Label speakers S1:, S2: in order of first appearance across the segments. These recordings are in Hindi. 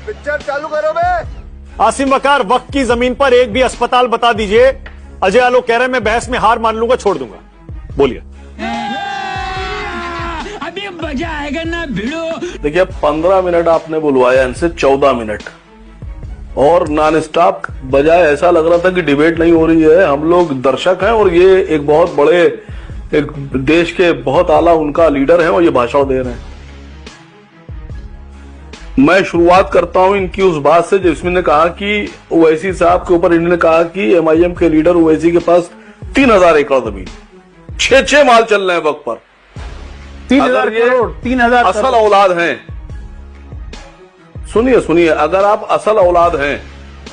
S1: पिक्चर चालू करो बे।
S2: आसिम वकार, वक्त की जमीन पर एक भी अस्पताल बता दीजिए। अजय आलोक कह रहे हैं मैं बहस में हार मान लूंगा, छोड़ दूंगा। बोलिए।
S3: अभी मजा आएगा ना भिड़ो।
S4: देखिए 15 मिनट आपने बुलवाया, इनसे 14 मिनट और नॉन स्टॉप बजाय ऐसा लग रहा था कि डिबेट नहीं हो रही है। हम लोग दर्शक हैं और ये एक बहुत बड़े एक देश के बहुत आला उनका लीडर है और ये भाषण दे रहे हैं। मैं शुरुआत करता हूं इनकी उस बात से जिसमें ने कहा कि ओवैसी साहब के ऊपर इन्होंने कहा कि एमआईएम के लीडर ओवैसी के पास 3000 एकड़ जमीन, 6 माल चल रहे हैं वक्त पर।
S2: 3000 करोड़, 3000
S4: असल औलाद हैं, सुनिए, अगर आप असल औलाद हैं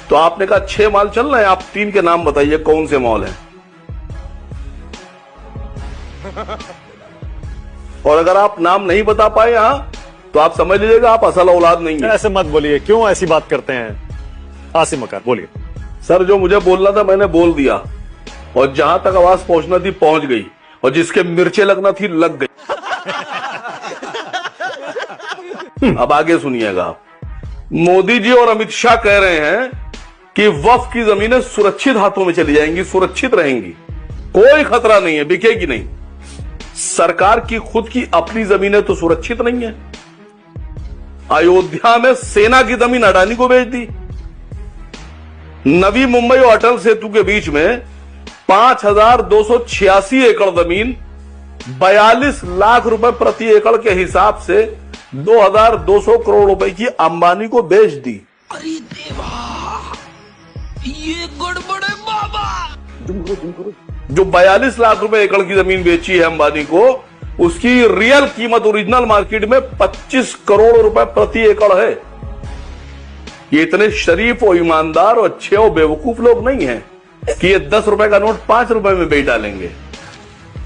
S4: तो आपने कहा 6 माल चल रहे हैं, आप 3 के नाम बताइए कौन से मॉल हैं। और अगर आप नाम नहीं बता पाए यहां तो आप समझ लीजिएगा आप असल औलाद नहीं है।
S2: ऐसे मत बोलिए, क्यों ऐसी बात करते हैं? आसिम वकार बोलिए।
S4: सर जो मुझे बोलना था मैंने बोल दिया और जहां तक आवाज पहुंचना थी पहुंच गई और जिसके मिर्चे लगना थी लग गई। अब आगे सुनिएगा आप। मोदी जी और अमित शाह कह रहे हैं कि वक्फ की जमीनें सुरक्षित हाथों में चली जाएंगी, सुरक्षित रहेंगी, कोई खतरा नहीं है, बिकेगी नहीं। सरकार की खुद की अपनी जमीनें तो सुरक्षित नहीं है। अयोध्या में सेना की जमीन अडानी को बेच दी। नवी मुंबई और अटल सेतु के बीच में 5286 एकड़ जमीन 42 लाख रुपए प्रति एकड़ के हिसाब से 2200 करोड़ रुपए की अंबानी को बेच दी।
S3: अरे देवा, ये गड़बड़ है बाबा।
S4: जो 42 लाख रुपए एकड़ की जमीन बेची है अंबानी को, उसकी रियल कीमत ओरिजिनल मार्केट में 25 करोड़ रुपए प्रति एकड़ है। ये इतने शरीफ और ईमानदार और अच्छे और बेवकूफ लोग नहीं हैं कि ये 10 रुपए का नोट 5 रुपए में बेच डालेंगे।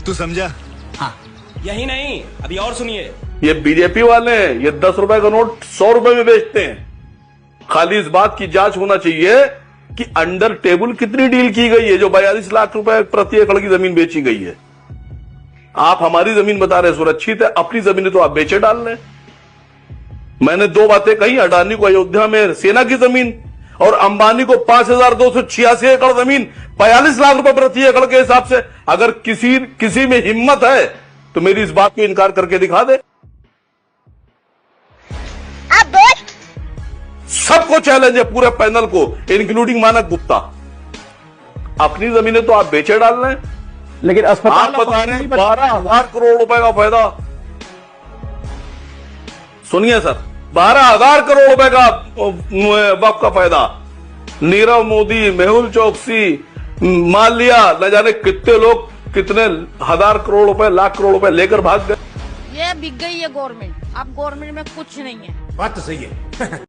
S1: तू समझा?
S3: हाँ,
S5: यही नहीं, अभी और सुनिए।
S4: ये बीजेपी वाले हैं, ये 10 रुपए का नोट 100 रुपए में बेचते हैं। खाली इस बात की जांच होना चाहिए कि अंडर टेबल कितनी डील की गई है जो 42 लाख रुपए प्रति एकड़ की जमीन बेची गई है। आप हमारी जमीन बता रहे सुरक्षित है, अपनी जमीन तो आप बेचे डाल रहे। मैंने 2 बातें कही, अडानी को अयोध्या में सेना की जमीन और अंबानी को 5286 एकड़ जमीन 42 लाख रुपए प्रति एकड़ के हिसाब से। अगर किसी में हिम्मत है तो मेरी इस बात को इनकार करके दिखा दे। सबको चैलेंज है, पूरे पैनल को, इंक्लूडिंग मानक गुप्ता। अपनी जमीनें तो आप बेचे डाल रहे हैं,
S2: लेकिन अस्पताल
S4: आप बता रहे हैं 12,000 करोड़ रुपए का फायदा। सुनिए सर, 12,000 करोड़ रुपए का वक्फ का फायदा। नीरव मोदी, मेहुल चौकसी, माल्या, न जाने कितने लोग कितने हजार करोड़ रुपए, लाख करोड़ रुपए लेकर भाग गए।
S6: ये बिक गई है गवर्नमेंट। अब गवर्नमेंट में कुछ नहीं है।
S1: बात तो सही है।